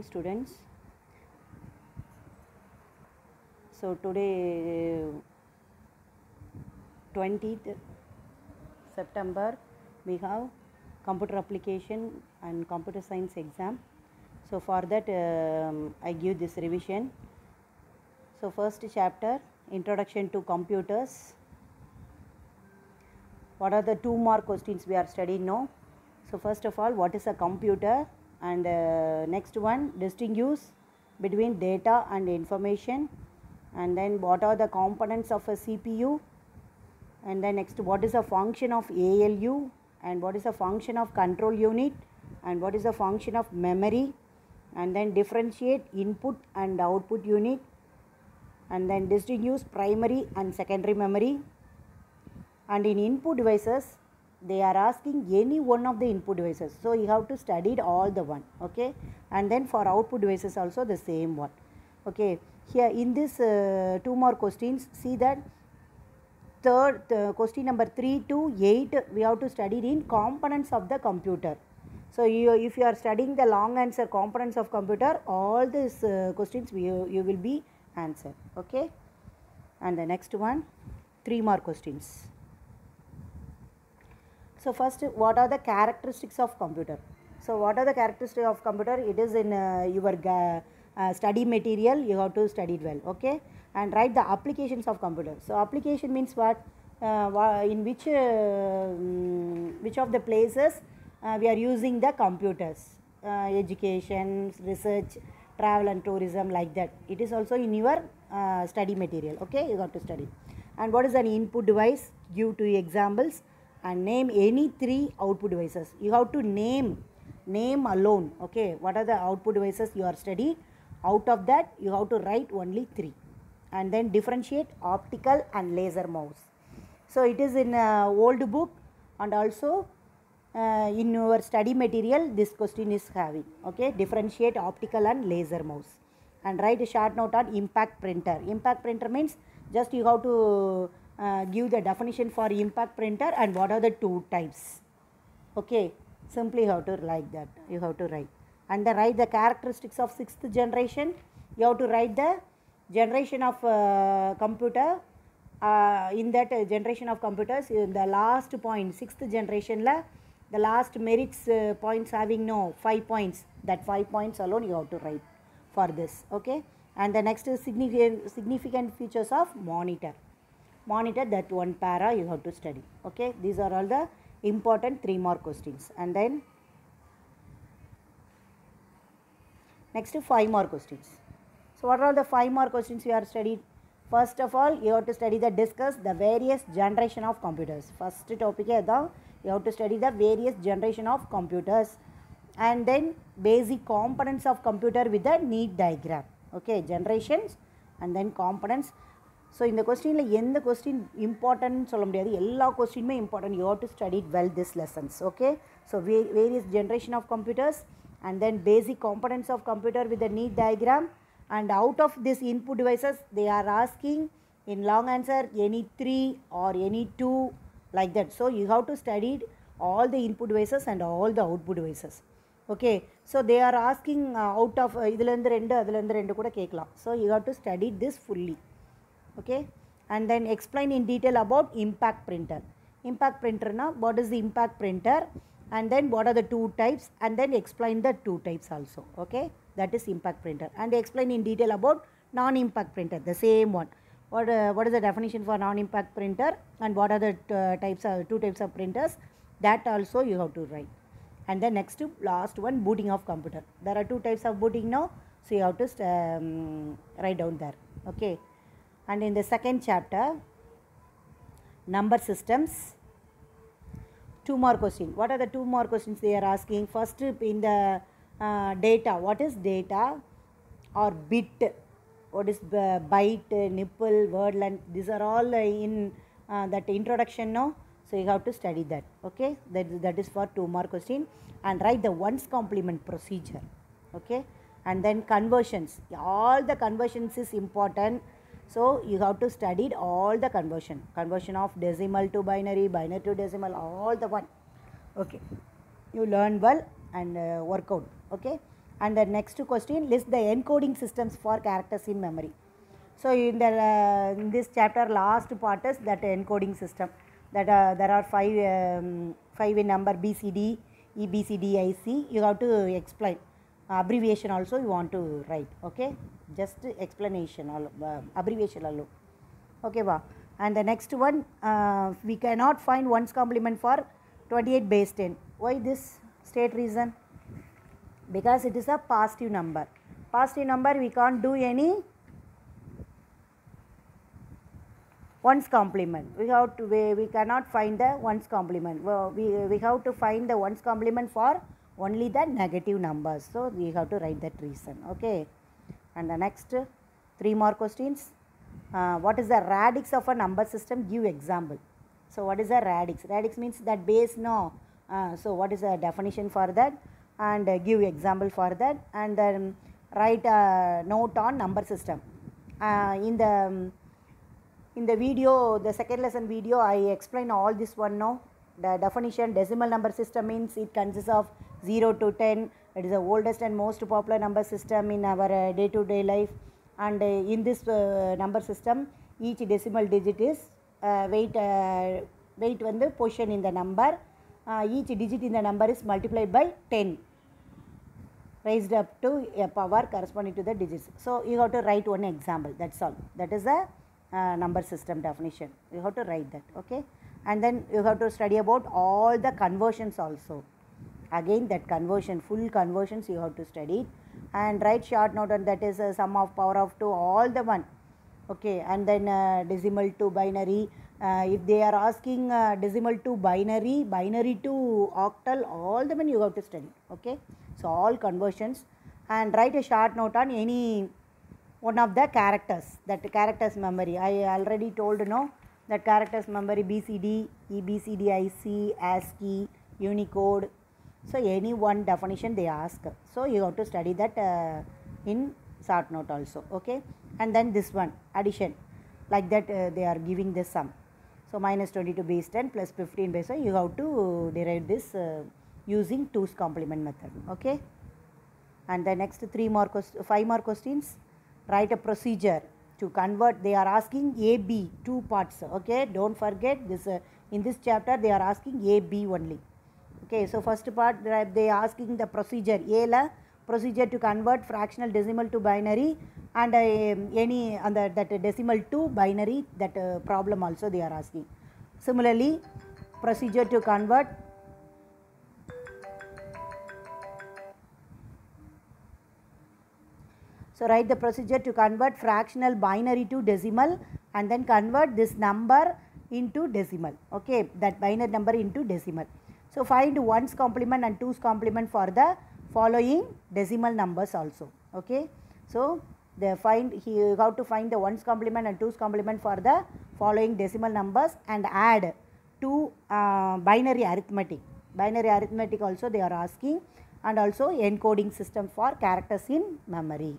Students, so today 20th September we have computer application and computer science exam. So for that I give this revision. So first chapter, introduction to computers. What are the 2 mark questions we are studying now? So first of all, what is a computer? And next one, distinguish between data and information. And then what are the components of a CPU? And then next, what is a function of ALU? And what is a function of control unit? And what is the function of memory? And then differentiate input and output unit. And then distinguish primary and secondary memory. And in input devices, they are asking any one of the input devices. So you have to study all the one, okay. And then for output devices also the same one, okay. Here in this 2 more questions, see that question number 3 to 8 we have to study in components of the computer. So if you are studying the long answer components of computer, all these questions you will be answered, okay. And the next one, 3 more questions. So first, what are the characteristics of computer? So what are the characteristics of computer? It is in your study material. You have to study it well, okay. And write the applications of computer. So application means what? In which of the places we are using the computers? Education, research, travel and tourism, like that. It is also in your study material, okay. You have to study. And what is an input device? Give 2 examples. And name any 3 output devices. You have to name alone, okay. What are the output devices you are studying? Out of that you have to write only 3. And then differentiate optical and laser mouse. So it is in old book, and also in your study material this question is having, okay. Differentiate optical and laser mouse. And write a short note on impact printer. Impact printer means just you have to give the definition for impact printer and what are the 2 types, okay. Simply you have to like that, you have to write. And then write the characteristics of 6th generation. You have to write the generation of computer. In that generation of computers, in the last point 6th generation la, the last merits points having 5 points. That 5 points alone you have to write for this, okay. And the next is significant features of monitor. That one para you have to study, okay. These are all the important 3 more questions. And then next 5 more questions. So what are all the 5 more questions you are studied? First of all, you have to study discuss the various generation of computers. First topic is you have to study the various generation of computers. And then basic components of computer with the neat diagram, okay. Generations and then components. So in the question the question important சொல்ல முடியாது, எல்லா கொஸ்டினுமே important. You have to study it well this lessons, okay. So various generation of computers, and then basic components of computer with the neat diagram. And out of this input devices they are asking in long answer any 3 or any 2, like that. So you have to study all the input devices and all the output devices, okay. So they are asking out of இதுல இருந்து 2 அதுல இருந்து 2 கூட கேட்கலாம். So you have to study this fully, okay. And then explain in detail about impact printer. Impact printer na, what is the impact printer, and then what are the 2 types, and then explain the 2 types also, okay. That is impact printer. And explain in detail about non-impact printer, the same one. What is the definition for non-impact printer, and what are the types of 2 types of printers, that also you have to write. And then next to last one, booting of computer. There are 2 types of booting now, so you have to write down there, okay. And in the second chapter, number systems, 2 more questions. What are the 2 more questions they are asking? First, in the data, what is data or bit? What is byte, nipple, word length? These are all in that introduction now. So you have to study that, okay. That is for 2 more questions. And write the ones complement procedure, okay. And then conversions. All the conversions is important. So you have to study all the conversion of decimal to binary, binary to decimal, all the one, okay. You learn well and work out, okay. And the next question, list the encoding systems for characters in memory. So in this chapter, last part is that encoding system, that there are five in number, BCD, EBCD, IC. You have to explain. Abbreviation also you want to write, okay? Just explanation, abbreviation alone. Okay, wow. And the next one, we cannot find 1's complement for 28 base 10. Why this? State reason. Because it is a positive number. Positive number, we can't do any 1's complement. We cannot find the 1's complement. Well, we have to find the 1's complement for only the negative numbers. So we have to write that reason. Okay. And the next 3 more questions. What is the radix of a number system? Give example. So what is a radix? Radix means that base, no. So what is the definition for that? And give example for that. And then write a note on number system. In the video, the second lesson video, I explain all this one now. The definition, decimal number system means it consists of 0 to 10. It is the oldest and most popular number system in our day-to-day life. And in this number system, each decimal digit is weight when the position in the number. Each digit in the number is multiplied by 10, raised up to a power corresponding to the digits. So you have to write one example. That's all. That is the number system definition. You have to write that. Okay. And then you have to study about all the conversions also. Again, that conversion, full conversions you have to study, and write short note on that is sum of power of 2, all the one. Okay. And then decimal to binary. If they are asking decimal to binary, binary to octal, all the one you have to study. Okay. So all conversions, and write a short note on any one of the characters, that characters memory. I already told, no, that characters memory, BCD, EBCD, IC, ASCII, Unicode. So any one definition they ask. So you have to study that in short note also. Okay. And then this one, addition. Like that they are giving this sum. So minus 22 base 10 plus 15 base 1. You have to derive this using 2's complement method. Okay. And the next 5 more questions. Write a procedure to convert. They are asking A, B, 2 parts. Okay. Don't forget this. In this chapter they are asking A, B only. Okay. So first part they are asking the procedure. A la procedure to convert fractional decimal to binary, and any that decimal to binary, that problem also they are asking. Similarly, procedure to convert So write the procedure to convert fractional binary to decimal, and then convert this number into decimal. Okay, that binary number into decimal. So find 1's complement and 2's complement for the following decimal numbers also. Okay, so you have to find the 1's complement and 2's complement for the following decimal numbers, and add to binary arithmetic. Binary arithmetic also they are asking, and also encoding system for characters in memory.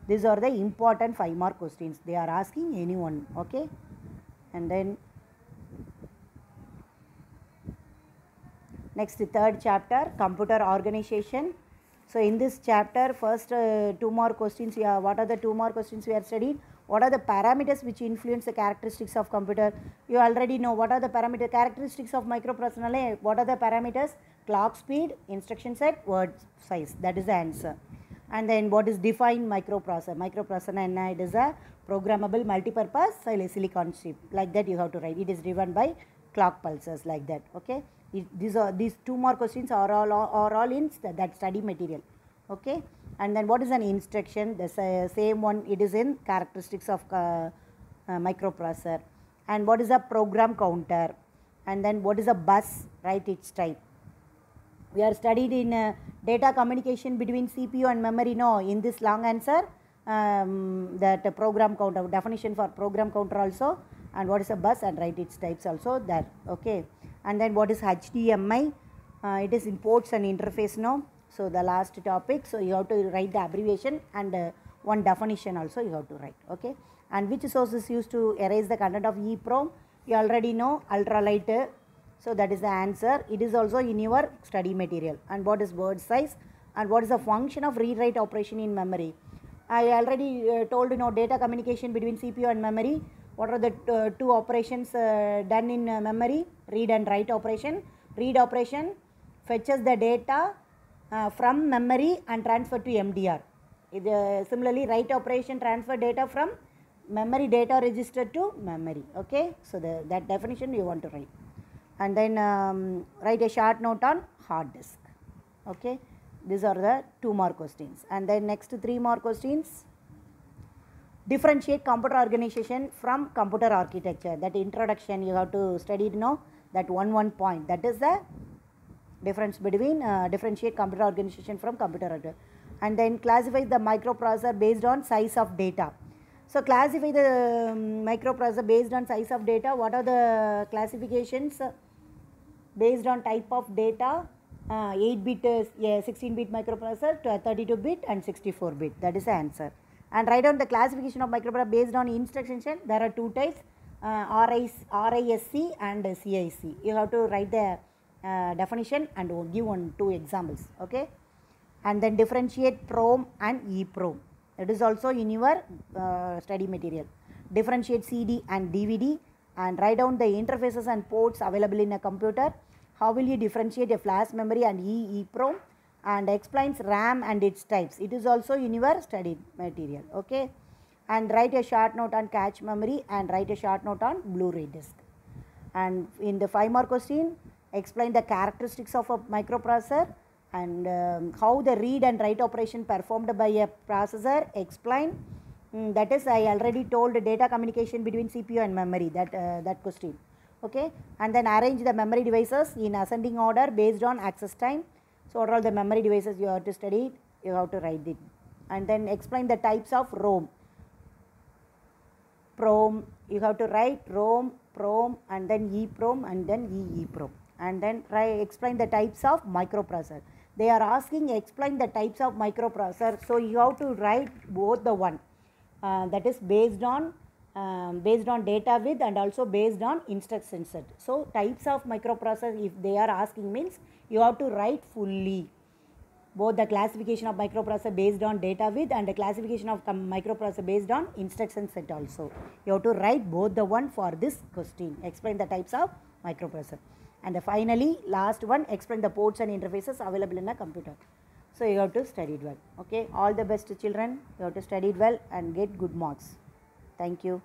These are the important 5 mark questions. They are asking anyone. Okay, and then next, third chapter, computer organization. So in this chapter, first 2 more questions. What are the 2 more questions we are studying? What are the parameters which influence the characteristics of computer? You already know what are the parameter characteristics of microprocessor. What are the parameters? Clock speed, instruction set, word size. That is the answer. And then what is defined microprocessor? Microprocessor, it is a programmable multipurpose silicon chip. Like that you have to write. It is driven by clock pulses, like that. Okay. These 2 more questions are all in that study material. Okay. And then what is an instruction? The same one, it is in characteristics of microprocessor. And what is a program counter? And then what is a bus? Write its type. We are studied in data communication between CPU and memory. No, in this long answer, that program counter, definition for program counter also, and what is a bus, and write its types also there. Okay. And then what is HDMI? It is imports and interface now. So the last topic. So you have to write the abbreviation, and one definition also you have to write. Okay. And which source is used to erase the content of EEPROM? You already know, ultralight. So that is the answer. It is also in your study material. And what is word size? and what is the function of read-write operation in memory. I already told data communication between CPU and memory. What are the two operations done in memory? Read and write operation. Read operation fetches the data from memory and transfer to MDR. Similarly, write operation transfer data from memory data register to memory. Okay, so that definition you want to write, and then write a short note on hard disk. Okay, these are the 2 more questions, and then next 3 more questions. Differentiate computer organization from computer architecture. That introduction you have to study that one point. That is the difference between differentiate computer organization from computer architecture. And then classify the microprocessor based on size of data. So classify the microprocessor based on size of data. What are the classifications based on type of data? 8-bit, 16-bit microprocessor, 32-bit and 64-bit. That is the answer. And write down the classification of microprocessor based on instruction set. There are 2 types, RISC and CIC. You have to write the definition and give 2 examples. Okay. And then differentiate PROM and EEPROM. It is also in your study material. Differentiate CD and DVD, and write down the interfaces and ports available in a computer. How will you differentiate a flash memory and EEPROM, and explains RAM and its types. It is also in your study material. Okay. And write a short note on cache memory and write a short note on Blu-ray disc. And in the 5 more question, explain the characteristics of a microprocessor and how the read and write operation performed by a processor. Explain. That is, I already told data communication between CPU and memory, that question. Okay. And then arrange the memory devices in ascending order based on access time. So what are all the memory devices you have to study? You have to write it. And then explain the types of ROM. PROM, you have to write ROM, PROM, and then EEPROM, and then EEPROM. And then explain the types of microprocessor. They are asking explain the types of microprocessor. So you have to write both the one. That is based on data width and also based on instruction set. So types of microprocessor, if they are asking, means you have to write fully both the classification of microprocessor based on data width and the classification of microprocessor based on instruction set also. You have to write both the one for this question. Explain the types of microprocessor. And finally, last one, explain the ports and interfaces available in a computer. So you have to study it well. Okay, all the best children. You have to study it well and get good marks. Thank you.